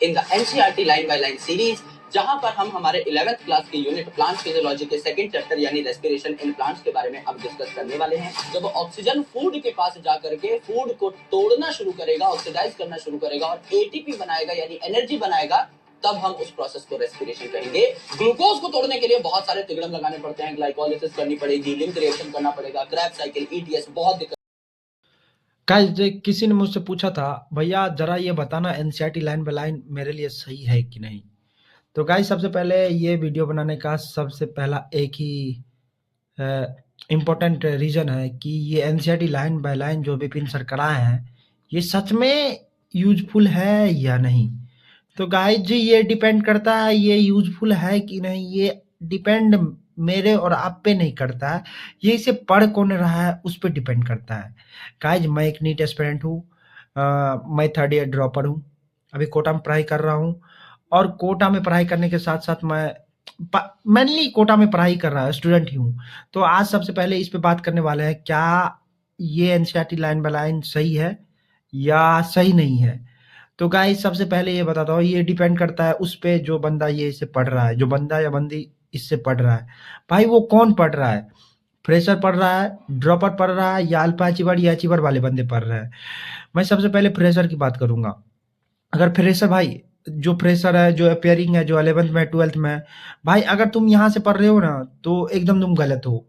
in the NCERT line by line series, जहां पर हम हमारे 11th क्लास के यूनिट प्लांट फिजियोलॉजी के सेकंड चैप्टर यानी रेस्पिरेशन इन प्लांट्स के बारे में अब डिस्कस करने वाले हैं। जब ऑक्सीजन फूड के पास जाकर के फूड को तोड़ना शुरू करेगा, ऑक्सीडाइज करना शुरू करेगा और एटीपी बनाएगा यानी एनर्जी बनाएगा, तब हम उस प्रोसेस को रेस्पिरेशन कहेंगे। ग्लूकोज को तोड़ने के लिए बहुत सारे तिगड़म लगाने पड़ते हैं, ग्लाइकोलिसिस करनी पड़ेगी, लिंक रिएक्शन करना पड़ेगा, क्रैब साइकिल, ईटीएस, बहुत दिक्कत। गाइस किसी ने मुझसे पूछा था, भैया जरा ये बताना एनसीईआरटी लाइन बाय लाइन मेरे लिए सही है कि नहीं। तो गाइस सबसे पहले ये वीडियो बनाने का सबसे पहला एक ही इम्पोर्टेंट रीज़न है कि ये एनसीईआरटी लाइन बाय लाइन जो विपिन सर कराए हैं ये सच में यूजफुल है या नहीं। तो गाइस जी ये डिपेंड करता है ये यूजफुल है कि नहीं, ये डिपेंड मेरे और आप पे नहीं करता है, ये इसे पढ़ कौन रहा है उस पर डिपेंड करता है। गाइस मैं एक नीट एस्पिरेंट हूँ, मैं थर्ड ईयर ड्रॉपर हूँ, अभी कोटा में पढ़ाई कर रहा हूँ और कोटा में पढ़ाई करने के साथ साथ मैं मेनली कोटा में पढ़ाई कर रहा है, स्टूडेंट ही हूँ। तो आज सबसे पहले इस पे बात करने वाले हैं क्या ये एनसीईआरटी लाइन बाय लाइन सही है या सही नहीं है। तो गाइस सबसे पहले ये बताता हूँ ये डिपेंड करता है उस पे जो बंदा ये इसे पढ़ रहा है, जो बंदा या बंदी इससे पढ़ रहा है। भाई वो कौन पढ़ रहा है, फ्रेशर पढ़ रहा है, ड्रॉपर पढ़ रहा है या अल्फा अचीवर या अचीवर वाले बंदे पढ़ रहे हैं। मैं सबसे पहले फ्रेशर की बात करूंगा। अगर फ्रेशर भाई जो फ्रेशर है, जो अपेयरिंग है, जो 11th में 12th में है, भाई अगर तुम यहाँ से पढ़ रहे हो ना तो एकदम तुम गलत हो।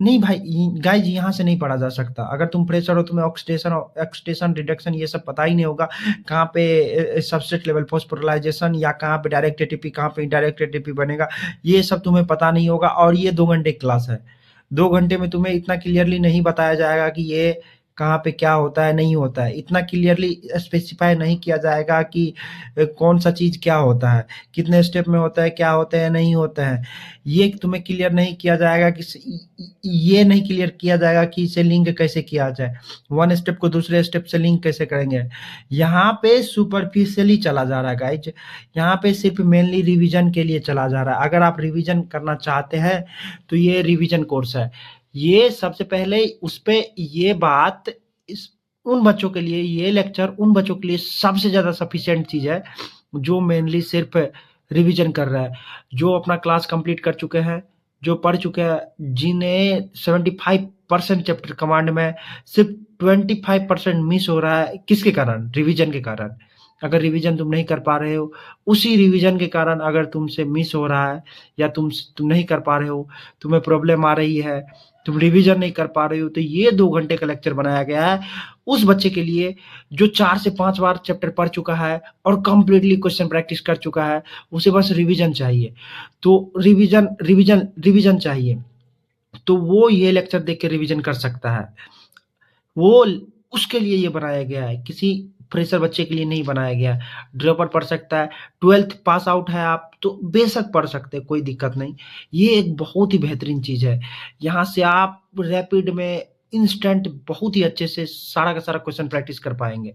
नहीं भाई गाइज यहाँ से नहीं पढ़ा जा सकता। अगर तुम फ्रेशर हो, तुम्हें ऑक्सीडेशन रिडक्शन ये सब पता ही नहीं होगा, कहाँ पे सबस्ट्रेट लेवल फॉस्फोराइलेशन या कहाँ पे डायरेक्ट एटीपी, कहाँ पे इनडायरेक्ट एटीपी बनेगा, ये सब तुम्हें पता नहीं होगा। और ये 2 घंटे क्लास है, 2 घंटे में तुम्हें इतना क्लियरली नहीं बताया जाएगा कि ये कहाँ पे क्या होता है नहीं होता है, इतना क्लियरली स्पेसिफाई नहीं किया जाएगा कि कौन सा चीज़ क्या होता है, कितने स्टेप में होता है, क्या होता है नहीं होता है। ये तुम्हें क्लियर नहीं किया जाएगा कि ये नहीं क्लियर किया जाएगा कि इसे लिंक कैसे किया जाए, वन स्टेप को दूसरे स्टेप से लिंक कैसे करेंगे। यहाँ पे सुपरफिशियली चला जा रहा है गाइज, यहाँ पे सिर्फ मेनली रिवीजन के लिए चला जा रहा है। अगर आप रिवीजन करना चाहते हैं तो ये रिवीजन कोर्स है। ये सबसे पहले उस पे ये बात इस उन बच्चों के लिए, ये लेक्चर उन बच्चों के लिए सबसे ज़्यादा सफिशिएंट चीज़ है जो मेनली सिर्फ रिवीजन कर रहा है, जो अपना क्लास कंप्लीट कर चुके हैं, जो पढ़ चुके हैं, जिन्हें 75% चैप्टर कमांड में सिर्फ 25% मिस हो रहा है। किसके कारण? रिवीजन के कारण। अगर रिवीजन तुम नहीं कर पा रहे हो, उसी रिवीजन के कारण अगर तुमसे मिस हो रहा है या तुम नहीं कर पा रहे हो, तुम्हें प्रॉब्लम आ रही है, तुम रिवीजन नहीं कर पा रहे हो, तो ये 2 घंटे का लेक्चर बनाया गया है उस बच्चे के लिए जो 4 से 5 बार चैप्टर पढ़ चुका है और कंप्लीटली क्वेश्चन प्रैक्टिस कर चुका है। उसे बस रिवीजन चाहिए। तो रिवीजन चाहिए तो वो ये लेक्चर देख के रिवीजन कर सकता है। वो उसके लिए ये बनाया गया है, किसी फ्रेशर बच्चे के लिए नहीं बनाया गया। ड्रॉपर पढ़ सकता है, 12th पास आउट है आप तो बेशक पढ़ सकते हैं, कोई दिक्कत नहीं। ये एक बहुत ही बेहतरीन चीज़ है। यहाँ से आप रैपिड में इंस्टेंट बहुत ही अच्छे से सारा का सारा क्वेश्चन प्रैक्टिस कर पाएंगे।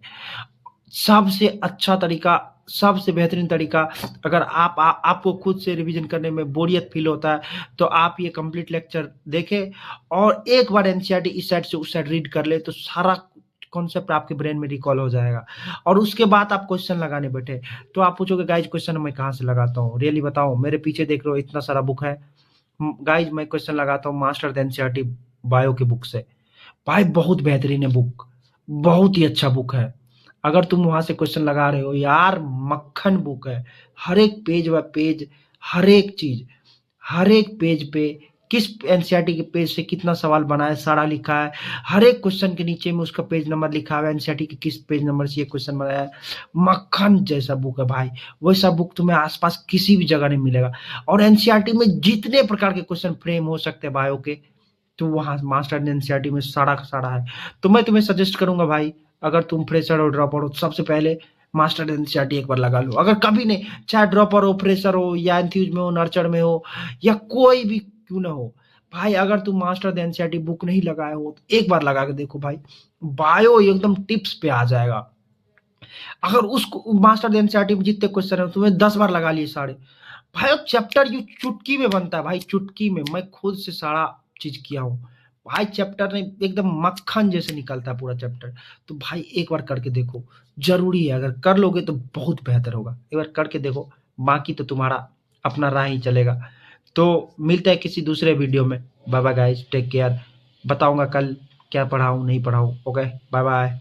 सबसे अच्छा तरीका, सबसे बेहतरीन तरीका, अगर आपको खुद से रिवीजन करने में बोरियत फील होता है तो आप ये कंप्लीट लेक्चर देखें और एक बार एनसीईआरटी इस साइड से उस साइड रीड कर ले तो सारा कॉन्सेप्ट आपके ब्रेन में रिकॉल हो जाएगा। और उसके बाद आप क्वेश्चन लगाने बैठे तो आप पूछोगे गाइज क्वेश्चन मैं कहाँ से लगाता हूँ, रियली बताओ। मेरे पीछे देख रहे हो इतना सारा बुक है गाइज, मैं क्वेश्चन लगाता हूँ मास्टर एनसीईआरटी बायो की बुक से। भाई बहुत बेहतरीन है बुक, बहुत ही अच्छा बुक है। अगर तुम वहां से क्वेश्चन लगा रहे हो यार, मक्खन बुक है। हर एक पेज व पेज, हर एक चीज, हर एक पेज पे किस एनसीईआरटी के पेज से कितना सवाल बना है सारा लिखा है। हर एक क्वेश्चन के नीचे में उसका पेज नंबर लिखा है, एनसीईआरटी के किस पेज नंबर से ये क्वेश्चन बनाया है। मक्खन जैसा बुक है भाई, वैसा बुक तुम्हें आसपास किसी भी जगह नहीं मिलेगा। और एनसीईआरटी में जितने प्रकार के क्वेश्चन फ्रेम हो सकते हैं बायो के, तो वहाँ मास्टर एनसीईआरटी में सारा का सारा है। तो मैं तुम्हें सजेस्ट करूंगा भाई, अगर तुम फ्रेशर हो ड्रॉपर हो, सबसे पहले मास्टर एनसीईआरटी एक बार लगा लो। अगर कभी नहीं, चाहे ड्रॉपर हो, फ्रेशर हो या एंथ्यूज में हो, नर्चर में हो या कोई भी क्यों ना हो भाई, अगर तुम मास्टर एनसीईआरटी बुक नहीं लगाए हो तो एक बार लगा के देखो भाई, बायो एकदम टिप्स पे आ जाएगा। अगर उसको मास्टर एनसीईआरटी में जितने क्वेश्चन है तुम्हें 10 बार लगा लिए सारे, भाई चैप्टर यू चुटकी में बनता है भाई, चुटकी में। मैं खुद से सारा चीज किया हूँ, भाई चैप्टर ने एकदम मक्खन जैसे निकलता है पूरा चैप्टर। तो भाई एक बार करके देखो, जरूरी है, अगर कर लोगे तो बहुत बेहतर होगा। एक बार करके देखो, बाकी तो तुम्हारा अपना राह ही चलेगा। तो मिलते हैं किसी दूसरे वीडियो में। Bye bye guys, take care. बताऊंगा कल क्या पढ़ाऊं नहीं पढ़ाऊं। Okay, bye bye.